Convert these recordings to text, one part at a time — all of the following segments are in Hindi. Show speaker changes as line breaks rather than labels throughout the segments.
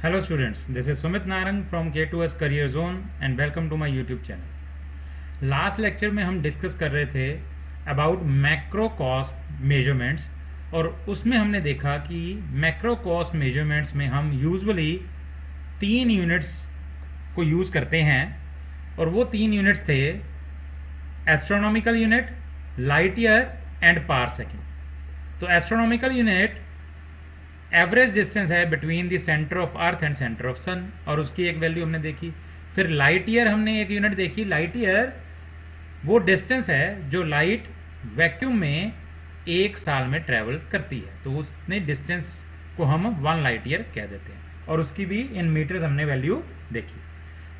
Hello students, this is Sumit Narang from K2S Career Zone and welcome to my YouTube channel. Last lecture में हम डिस्कस कर रहे थे अबाउट मैक्रो कॉस्ट मेजरमेंट्स और उसमें हमने देखा कि मैक्रो कॉस्ट मेजरमेंट्स में हम यूजुअली 3 यूनिट्स को यूज़ करते हैं और वो 3 यूनिट्स थे astronomical unit, light year and par second. तो एस्ट्रोनॉमिकल यूनिट एवरेज डिस्टेंस है between the centre of earth and centre of sun और उसकी एक वैल्यू हमने देखी। फिर लाइट ईयर हमने एक यूनिट देखी। लाइट ईयर वो डिस्टेंस है जो लाइट वैक्यूम में 1 साल में ट्रेवल करती है, तो उसने डिस्टेंस को हम 1 लाइट ईयर कह देते हैं और उसकी भी इन मीटर्स हमने वैल्यू देखी।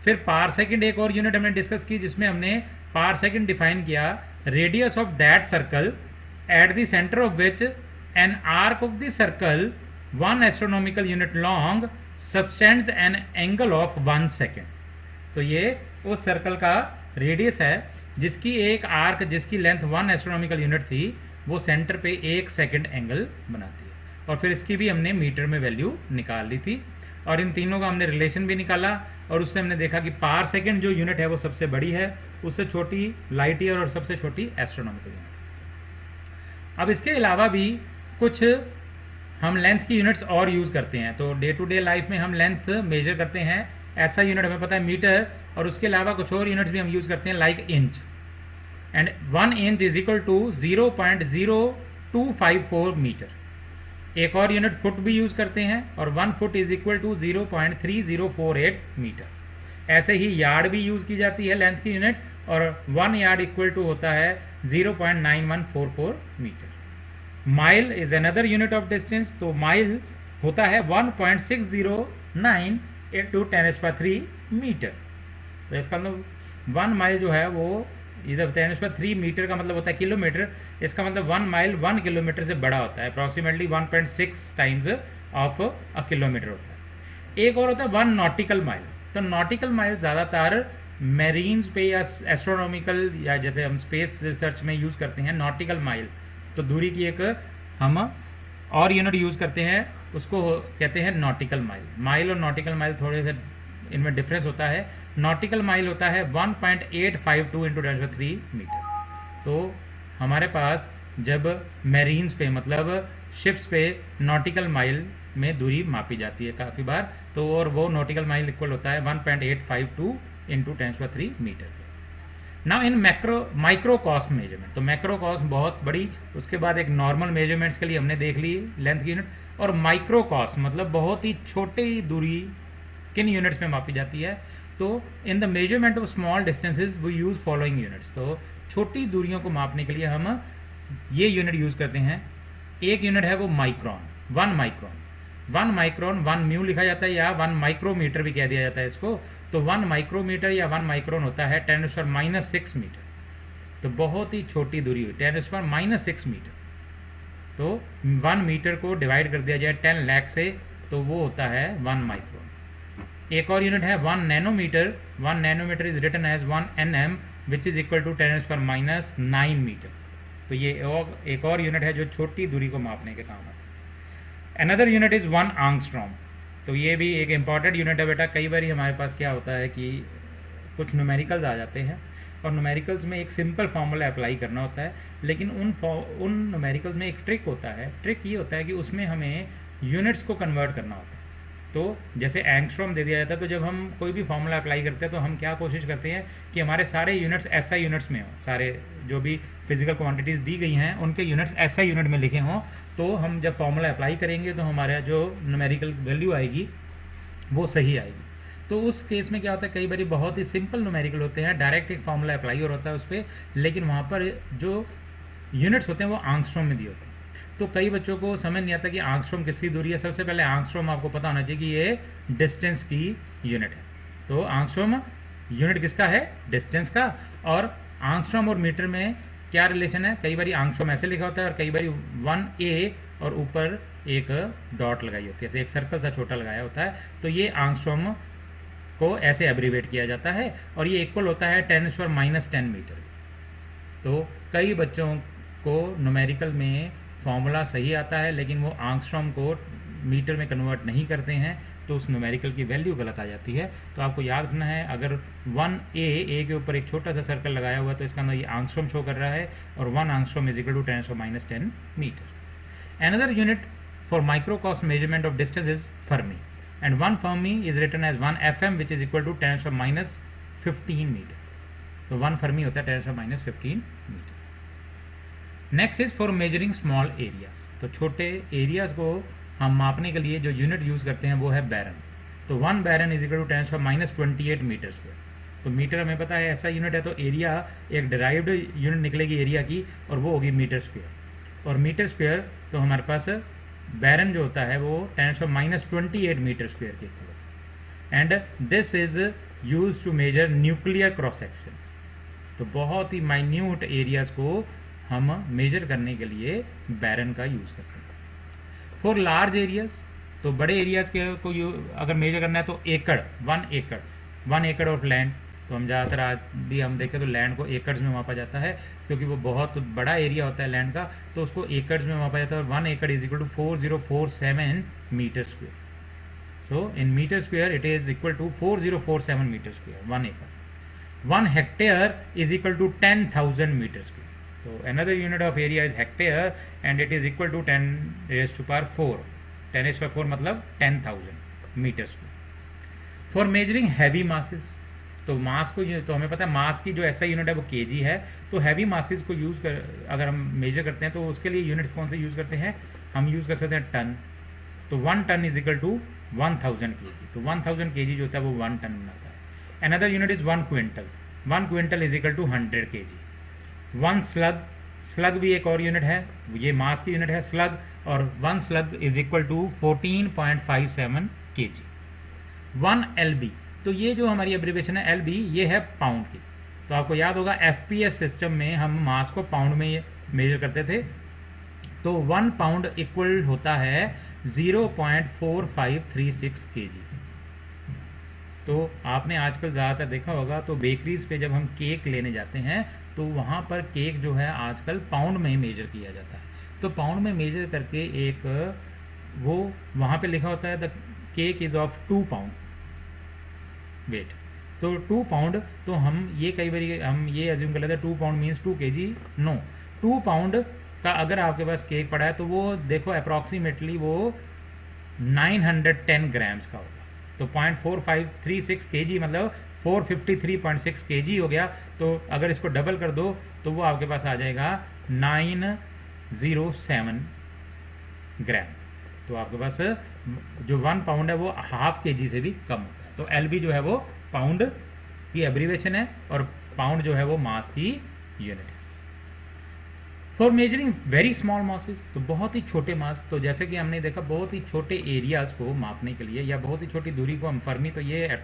फिर पार सेकेंड एक और यूनिट हमने डिस्कस की जिसमें हमने पार सेकेंड डिफाइन किया radius of that circle at the centre of which an arc of the circle 1 astronomical unit long subtends an angle of 1 second. तो ये उस सर्कल का रेडियस है जिसकी एक आर्क जिसकी लेंथ 1 एस्ट्रोनॉमिकल यूनिट थी वो सेंटर पे 1 सेकेंड एंगल बनाती है और फिर इसकी भी हमने मीटर में वैल्यू निकाल ली थी और इन तीनों का हमने रिलेशन भी निकाला और उससे हमने देखा कि पार सेकेंड जो यूनिट है वो सबसे बड़ी है, उससे छोटी लाइट ईयर और सबसे छोटी एस्ट्रोनॉमिकल यूनिट। अब इसके अलावा भी कुछ हम लेंथ की यूनिट्स और यूज़ करते हैं। तो डे टू डे लाइफ में हम लेंथ मेजर करते हैं, ऐसा यूनिट हमें पता है मीटर, और उसके अलावा कुछ और यूनिट्स भी हम यूज़ करते हैं like inch. And 1 inch is equal to 0.0254 metre. एक और यूनिट फुट भी यूज़ करते हैं और 1 foot is equal to 0.3048 metre. ऐसे ही यार्ड भी यूज़ की जाती है लेंथ की यूनिट और 1 यार्ड इक्वल टू होता है 0.9144 metre. Mile is another unit of distance. तो माइल होता है 1.609 इंटू 10⁻³ मीटर। तो इसका मतलब 1 माइल जो है वो इधर 10⁻³ मीटर का मतलब होता है किलोमीटर। इसका मतलब 1 माइल 1 किलोमीटर से बड़ा होता है, approximately 1.6 times of a kilometre होता है। एक और होता है 1 नॉटिकल माइल। तो नॉटिकल माइल ज़्यादातर मेरीन्स पे या एस्ट्रोनॉमिकल या जैसे हम स्पेस रिसर्च में यूज़ करते हैं नॉटिकल माइल। तो दूरी की एक हम और यूनिट यूज़ करते हैं, उसको कहते हैं नॉटिकल माइल। माइल और नॉटिकल माइल थोड़े से इनमें डिफरेंस होता है। नॉटिकल माइल होता है 1.852 इंटू 10⁻³ मीटर। तो हमारे पास जब मैरीन्स पे मतलब शिप्स पे नॉटिकल माइल में दूरी मापी जाती है काफ़ी बार, तो और वो नॉटिकल माइल इक्वल होता है 1.852 into 10⁻³ metre. Now in micro cost measurement. तो मैक्रो कॉस्ट बहुत बड़ी, उसके बाद एक नॉर्मल मेजरमेंट्स के लिए हमने देख ली लेंथ की यूनिट, और माइक्रो कॉस्ट मतलब बहुत ही छोटी दूरी किन यूनिट्स में मापी जाती है। तो in the measurement of small distances we use following units. तो छोटी दूरियों को मापने के लिए हम ये यूनिट यूज़ करते हैं। एक यूनिट है वो माइक्रोन, 1 माइक्रोन। 1 माइक्रोन 1 म्यू लिखा जाता है या 1 माइक्रोमीटर भी कह दिया जाता है इसको। तो 1 माइक्रोमीटर या 1 माइक्रोन होता है 10⁻⁻6 मीटर। तो बहुत ही छोटी दूरी हुई 10⁻⁻6 मीटर। तो 1 मीटर को डिवाइड कर दिया जाए 10 लाख से तो वो होता है 1 माइक्रोन। एक और यूनिट है 1 nanometre. 1 nanometre is written as 1 nm which is equal to 10⁻⁹ metre. तो ये एक और यूनिट है जो छोटी दूरी को मापने के काम आता है। Another unit is 1 आंगस्ट्रॉम। तो ये भी एक इम्पॉर्टेंट यूनिट है बेटा। कई बार हमारे पास क्या होता है कि कुछ न्यूमेरिकल्स आ जाते हैं और न्यूमेरिकल्स में एक सिंपल फार्मूला अप्लाई करना होता है, लेकिन उन न्यूमेरिकल्स में एक ट्रिक होता है। ट्रिक ये होता है कि उसमें हमें यूनिट्स को कन्वर्ट करना होता है। तो जैसे एंगस्ट्रॉम दे दिया जाता है, तो जब हम कोई भी फार्मूला अप्लाई करते हैं तो हम क्या कोशिश करते हैं कि हमारे सारे यूनिट्स ऐसा यूनिट्स में हों, सारे जो भी फिजिकल क्वांटिटीज़ दी गई हैं उनके यूनिट्स ऐसा यूनिट में लिखे हों। तो हम जब फार्मूला अप्लाई करेंगे तो हमारा जो न्यूमेरिकल वैल्यू आएगी वो सही आएगी। तो उस केस में क्या होता है, कई बार बहुत ही सिंपल न्यूमेरिकल होते हैं, डायरेक्ट एक फार्मूला अप्लाई और होता है उस पर, लेकिन वहाँ पर जो यूनिट्स होते हैं वो आंगस्ट्रॉम में दिए होते हैं। तो कई बच्चों को समझ नहीं आता कि आंगस्ट्रॉम किसकी दूरी है। सबसे पहले आंगस्ट्रॉम आपको पता होना चाहिए कि ये डिस्टेंस की यूनिट है। तो आंगस्ट्रॉम यूनिट किसका है, डिस्टेंस का। और आंगस्ट्रॉम और मीटर में क्या रिलेशन है, कई बार आंगस्ट्रॉम ऐसे लिखा होता है और कई बार 1a और ऊपर एक डॉट लगाई होती है, जैसे एक सर्कल सा छोटा लगाया होता है। तो ये आंगस्ट्रॉम को ऐसे एब्रीवेट किया जाता है और ये इक्वल होता है 10⁻⁻10 मीटर। तो कई बच्चों को न्यूमेरिकल में फॉर्मूला सही आता है लेकिन वो आंगस्ट्रॉम को मीटर में कन्वर्ट नहीं करते हैं तो उस न्यूमेरिकल की वैल्यू गलत आ जाती है। तो आपको याद रखना है, अगर 1 के ऊपर एक छोटा सा सर्कल लगाया हुआ है तो इसका अंदर ये आंगस्ट्रॉम शो कर रहा है, और 1 angstrom is equal to 10⁻⁻10 metre. Another unit for microcosm measurement of distance is fermi, and 1 fermi is written as 1 FM which is equal to 10⁻15 metre. तो 1 फर्मी होता है 10⁻15 metre. Next is for measuring small areas. तो छोटे एरियाज को हम मापने के लिए जो यूनिट यूज़ करते हैं वो है बैरन। तो 1 barn is equal to 10⁻28 metre square. तो मीटर हमें पता है ऐसा यूनिट है, तो एरिया एक डिराइव्ड यूनिट निकलेगी एरिया की, और वो होगी मीटर स्क्वायर। और मीटर स्क्वायर तो हमारे पास बैरन जो होता है वो 10⁻28 मीटर स्क्वायर के equal. And this is use to measure nuclear cross section. तो बहुत ही माइन्यूट एरियाज को हम मेजर करने के लिए बैरन का यूज़ करते हैं। फॉर लार्ज एरियाज, तो बड़े एरियाज के को अगर मेजर करना है तो एकड़, 1 एकड़ ऑफ लैंड। तो हम ज़्यादातर आज भी हम देखें तो लैंड को एकड़ में मापा जाता है, क्योंकि वो बहुत बड़ा एरिया होता है लैंड का, तो उसको एकड़ में मापा जाता है। और 1 acre is equal to 4047 metre square. So in metre square it is equal to 4047 metre square 1 acre. 1 hectare is equal to 10,000 metre square. So another unit of area is hectare and it is equal to 10 raised to power 4. 10 raised to power 4 मतलब 10,000 metre square. For measuring heavy masses, तो मास को तो हमें पता है मास की जो ऐसा यूनिट है वो केजी है। तो हैवी मासेस को यूज़ कर अगर हम मेजर करते हैं तो उसके लिए यूनिट्स कौन से यूज़ करते हैं, हम यूज़ कर सकते हैं टन। तो 1 ton is equal to 1000 kg। तो 1000 kg जो होता है वो 1 टन बनाता है। Another unit is 1 quintal. 1 quintal is equal to 100 kg। 1 slug भी एक और यूनिट है, ये मास की यूनिट है स्लग, और 1 slug is equal to 14.57 kg। 1 LB, तो ये जो हमारी एब्रिवेशन है LB, ये है पाउंड की। तो आपको याद होगा FPS सिस्टम में हम मास को पाउंड में मेजर करते थे। तो 1 पाउंड इक्वल होता है 0.4536 kg। तो आपने आजकल ज़्यादातर देखा होगा, तो बेकरीज पे जब हम केक लेने जाते हैं तो वहाँ पर केक जो है आजकल पाउंड में ही मेजर किया जाता है। तो पाउंड में मेजर करके एक वो वहाँ पे लिखा होता है the cake is of 2 pound weight. तो 2 पाउंड, तो हम ये कई बार हम ये एज्यूम कर लेते हैं 2 pound means 2 kg। No, 2 pound का अगर आपके पास केक पड़ा है तो वो देखो अप्रॉक्सीमेटली वो 910 ग्राम्स का होगा। तो 0.4536 kg मतलब 453.6 kg हो गया। तो अगर इसको डबल कर दो तो वो आपके पास आ जाएगा 907 ग्राम। तो आपके पास जो 1 पाउंड है वो ½ kg से भी कम होता है। तो LB जो है वो पाउंड की एब्रीवेशन है, और पाउंड जो है वो मास की यूनिट है। For measuring very small masses, तो बहुत ही छोटे मास, तो जैसे कि हमने देखा बहुत ही छोटे एरियाज को मापने के लिए या बहुत ही छोटी दूरी को हम फर्मी, तो ये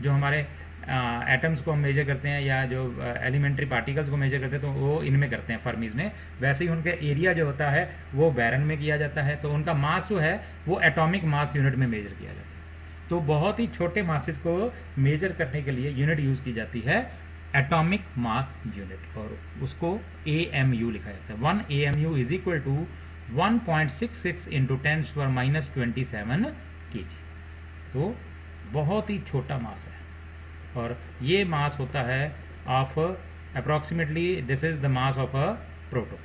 जो हमारे एटम्स को हम मेजर करते हैं या जो एलिमेंट्री पार्टिकल्स को मेजर करते हैं तो वो इनमें करते हैं फर्मीज में। वैसे ही उनका एरिया जो होता है वो बैरन में किया जाता है। तो उनका मास जो है वो एटॉमिक मास यूनिट में मेजर किया जाता है। तो बहुत ही छोटे मासेस को मेजर करने के लिए यूनिट यूज़ की जाती है एटॉमिक मास यूनिट, और उसको AMU लिखा जाता है। 1 AMU is equal to 1.66 into 10⁻27 kg। तो बहुत ही छोटा मास है, और ये मास होता है of approximately this is the mass of a proton.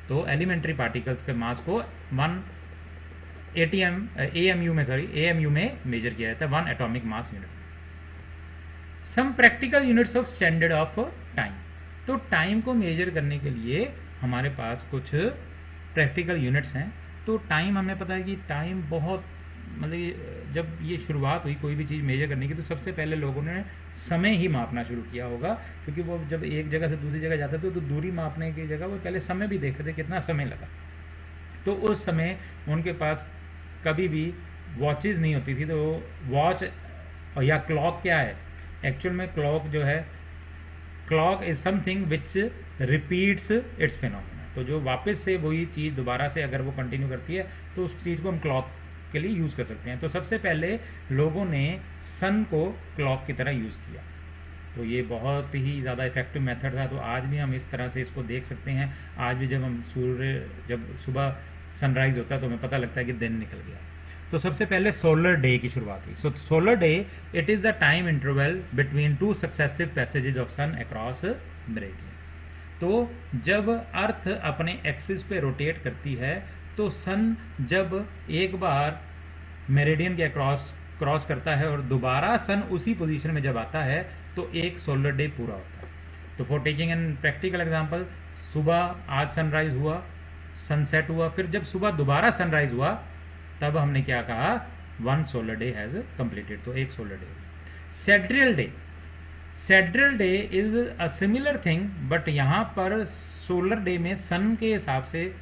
तो एलिमेंट्री पार्टिकल्स के मास को 1 AMU में मेजर किया जाता है, 1 atomic mass unit. Some practical units of standard of time, तो टाइम को मेजर करने के लिए हमारे पास कुछ प्रैक्टिकल यूनिट्स हैं। तो टाइम हमें पता है कि टाइम बहुत मतलब जब ये शुरुआत हुई कोई भी चीज़ मेजर करने की तो सबसे पहले लोगों ने समय ही मापना शुरू किया होगा, क्योंकि वो जब एक जगह से दूसरी जगह जाते थे तो दूरी मापने की जगह वो पहले समय भी देखते थे कितना समय लगा। तो उस समय उनके पास कभी भी वॉचेज़ नहीं होती थी, तो वॉच या क्लॉक क्या है एक्चुअल में, क्लॉक जो है clock is something which repeats it's phenomena. तो जो वापस से वही चीज़ दोबारा से अगर वो कंटिन्यू करती है तो उस चीज़ को हम क्लॉक के लिए यूज़ कर सकते हैं। तो सबसे पहले लोगों ने सन को क्लॉक की तरह यूज़ किया, तो ये बहुत ही ज़्यादा इफेक्टिव मेथड था। तो आज भी हम इस तरह से इसको देख सकते हैं। आज भी जब हम सूर्य जब सुबह सनराइज़ होता है तो हमें पता लगता है कि दिन निकल गया। तो सबसे पहले सोलर डे की शुरुआत हुई। So solar day it is the time interval between two successive passages of sun across meridian. तो जब अर्थ अपने एक्सिस पे रोटेट करती है तो सन जब एक बार मेरिडियन के क्रॉस करता है और दोबारा सन उसी पोजीशन में जब आता है तो एक सोलर डे पूरा होता है। तो for taking an practical example, सुबह आज सनराइज हुआ, सनसेट हुआ, फिर जब सुबह दोबारा सनराइज हुआ तब हमने क्या कहा, one solar day has completed, तो एक solar day. Sidereal day, sidereal day is a similar thing, but यहाँ पर सोलर डे में सन के हिसाब से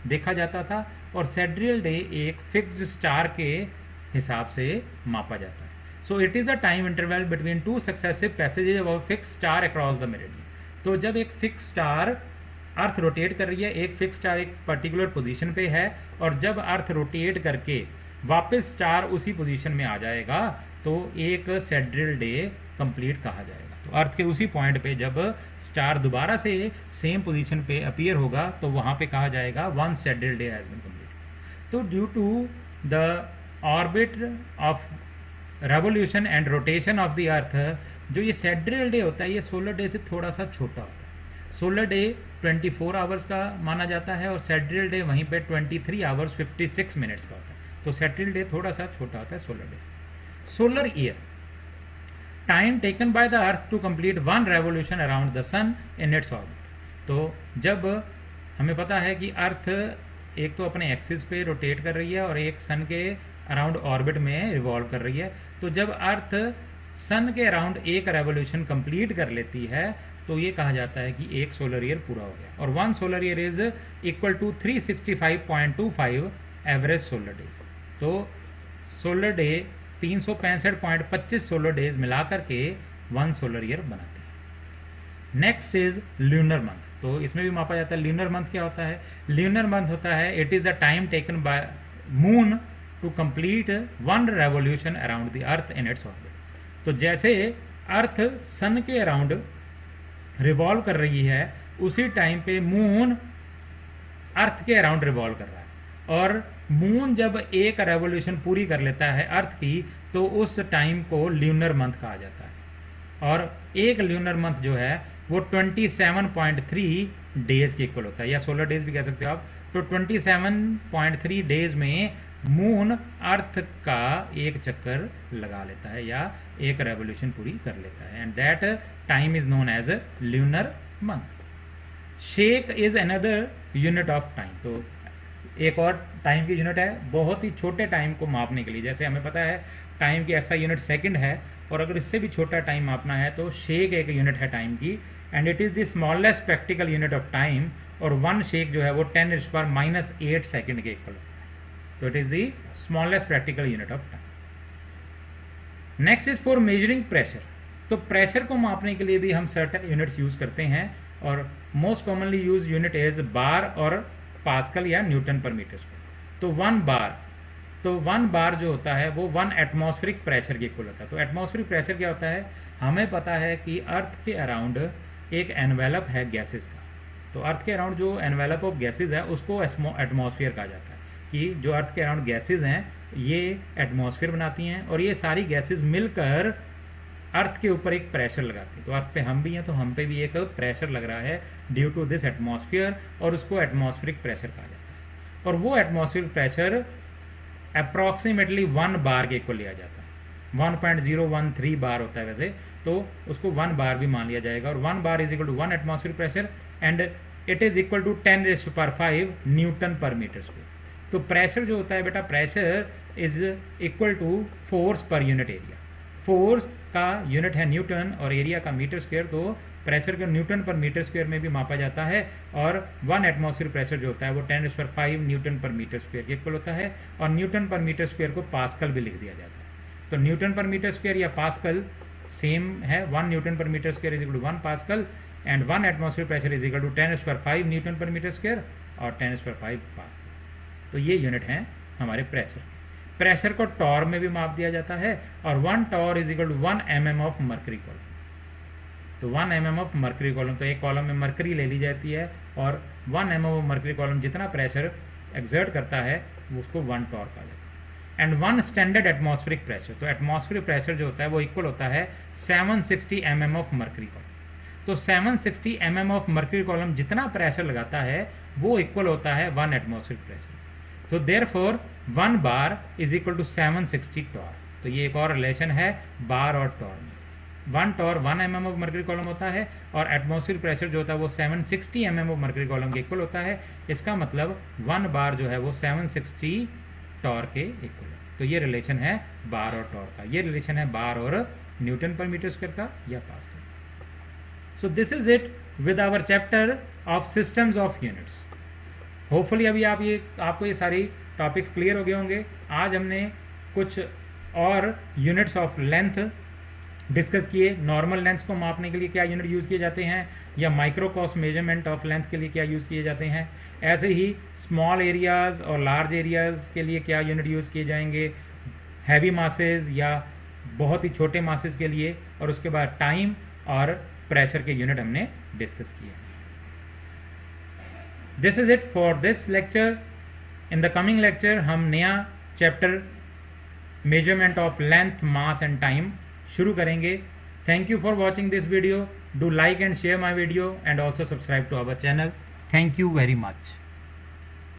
देखा जाता था और सेड्रियल डे एक फिक्स्ड स्टार के हिसाब से मापा जाता है। So it is the time interval between two successive passages of fix star across the meridian. तो जब एक फिक्स स्टार अर्थ रोटेट कर रही है, एक फिक्स स्टार एक पर्टिकुलर पोजीशन पे है, और जब अर्थ रोटेट करके वापस स्टार उसी पोजीशन में आ जाएगा तो एक सेड्रियल डे कंप्लीट कहा जाएगा। तो अर्थ के उसी पॉइंट पे जब स्टार दोबारा से सेम पोजीशन पे अपीयर होगा तो वहाँ पे कहा जाएगा one sidereal day has been complete. तो due to the orbit of revolution and rotation of the earth, जो ये सेड्रियल डे होता है ये सोलर डे से थोड़ा सा छोटा होता है। सोलर डे 24 आवर्स का माना जाता है और सेड्रियल डे वहीं पे 23 आवर्स 56 मिनट्स का होता है। तो सेड्रियल डे थोड़ा सा छोटा होता है सोलर डे से। Solar year, time taken by the earth to complete one revolution around the sun in its orbit. तो जब हमें पता है कि अर्थ एक तो अपने एक्सिस पे रोटेट कर रही है और एक सन के अराउंड ऑर्बिट में रिवॉल्व कर रही है, तो जब अर्थ सन के अराउंड एक रेवोल्यूशन कंप्लीट कर लेती है तो ये कहा जाता है कि एक सोलर ईयर पूरा हो गया। और one solar year is equal to 365.25 average solar days. तो सोलर डे 365.25 सोलर डेज मिला करके वन सोलर ईयर बनाते हैं। Next is lunar month. तो इसमें भी मापा जाता है। ल्यूनर मंथ क्या होता है? ल्यूनर मंथ होता है it is the time taken by moon to complete one revolution around the earth in its orbit. तो जैसे अर्थ सन के अराउंड रिवॉल्व कर रही है उसी टाइम पे मून अर्थ के अराउंड रिवॉल्व कर रहा है, और मून जब एक रेवोल्यूशन पूरी कर लेता है अर्थ की तो उस टाइम को ल्यूनर मंथ कहा जाता है। और एक ल्यूनर मंथ जो है वो 27.3 डेज के इक्वल होता है, या सोलर डेज भी कह सकते हो आप। तो 27.3 डेज में मून अर्थ का एक चक्कर लगा लेता है या एक रेवोल्यूशन पूरी कर लेता है, and that time is known as lunar month. Shake is another unit of time. तो एक और टाइम की यूनिट है बहुत ही छोटे टाइम को मापने के लिए। जैसे हमें पता है टाइम की ऐसा यूनिट सेकंड है, और अगर इससे भी छोटा टाइम मापना है तो शेक एक यूनिट है टाइम की, and it is the smallest practical unit of time. और वन शेक जो है वो 10⁻⁻8 सेकेंड के इक्वल होता है। तो it is the smallest practical unit of time. Next is for measuring pressure. तो प्रेशर को मापने के लिए भी हम सर्टेन यूनिट्स यूज़ करते हैं, और most commonly use unit is bar और पास्कल या न्यूटन पर मीटर स्क्वायर। तो वन बार जो होता है वो 1 एटमॉस्फेरिक प्रेशर के इक्वल होता है। तो एटमॉस्फेरिक प्रेशर क्या होता है? हमें पता है कि अर्थ के अराउंड एक एनवेलप है गैसेस का। तो अर्थ के अराउंड जो एनवेलप ऑफ गैसेस है उसको एटमॉस्फेयर कहा जाता है, कि जो अर्थ के अराउंड गैसेस हैं ये एटमॉस्फेयर बनाती हैं, और ये सारी गैसेस मिलकर अर्थ के ऊपर एक प्रेशर लगाती है। तो अर्थ पे हम भी हैं तो हम पे भी एक प्रेशर लग रहा है ड्यू टू दिस एटमॉस्फेयर, और उसको एटमॉस्फेरिक प्रेशर कहा जाता है। और वो एटमॉस्फेरिक प्रेशर अप्रॉक्सीमेटली 1 बार के इक्वल लिया जाता है। 1.013 बार होता है वैसे, तो उसको 1 बार भी मान लिया जाएगा। और 1 bar is equal to 1 atmospheric pressure, and it is equal to 10⁵ newton per metre square. तो प्रेशर जो होता है बेटा, pressure is equal to force per unit area. Force का यूनिट है न्यूटन और एरिया का मीटर स्क्वायर, तो प्रेशर को न्यूटन पर मीटर स्क्वायर में भी मापा जाता है। और 1 एटमॉस्फेयर प्रेशर जो होता है वो 10⁵ न्यूटन पर मीटर स्क्वायर के इक्वल होता है, और न्यूटन पर मीटर स्क्वायर को पास्कल भी लिख दिया जाता है। तो न्यूटन पर मीटर स्क्वायर या पास्कल सेम है। 1 newton per metre square is equal to 1 pascal, and 1 atmosphere pressure is equal to 10⁵ newton per metre square और 10⁵ पास्कल। तो ये यूनिट हैं हमारे प्रेशर। प्रेशर को टॉर में भी माप दिया जाता है, और 1 torr is equal to 1 mm of mercury column. तो 1 mm ऑफ मर्करी कॉलम, तो एक कॉलम में मर्करी ले ली जाती है, और 1 mm ऑफ मर्करी कॉलम जितना प्रेशर एक्सर्ट करता है उसको 1 टॉर कहा जाता है। And 1 standard atmospheric pressure. तो एटमॉस्फेरिक प्रेशर जो होता है वो इक्वल होता है 760 mm ऑफ मर्करी कॉलम। तो 760 mm ऑफ मर्करी कॉलम जितना प्रेशर लगाता है वो इक्वल होता है 1 एटमॉस्फेरिक प्रेशर। तो therefore 1 bar is equal to 760 torr. तो ये एक और रिलेशन है बार और टॉर में। 1 torr 1 mm of mercury column होता है और एटमॉस्फेरिक प्रेशर जो होता है वो 760 mm ऑफ मर्करी कॉलम के इक्वल होता है। इसका मतलब 1 बार जो है वो 760 टॉर के इक्वल है। तो ये रिलेशन है बार और टॉर का, ये रिलेशन है बार और न्यूटन पर मीटर स्क्वायर का या pascal. So this is it with our chapter of systems of units. Hopefully अभी आपको ये सारी टॉपिक्स क्लियर हो गए होंगे। आज हमने कुछ और यूनिट्स ऑफ लेंथ डिस्कस किए। नॉर्मल लेंथ को मापने के लिए क्या यूनिट यूज़ किए जाते हैं, या माइक्रोकॉस मेजरमेंट ऑफ लेंथ के लिए क्या यूज़ किए जाते हैं। ऐसे ही स्मॉल एरियाज़ और लार्ज एरियाज़ के लिए क्या यूनिट यूज़ किए जाएंगे, हैवी मासेस या बहुत ही छोटे मासेस के लिए। और उसके बाद टाइम और प्रेशर के यूनिट हमने डिस्कस किए। This is it for this lecture. In the coming lecture हम नया chapter measurement of length, mass and time शुरू करेंगे। Thank you for watching this video. Do like and share my video and also subscribe to our channel. Thank you very much.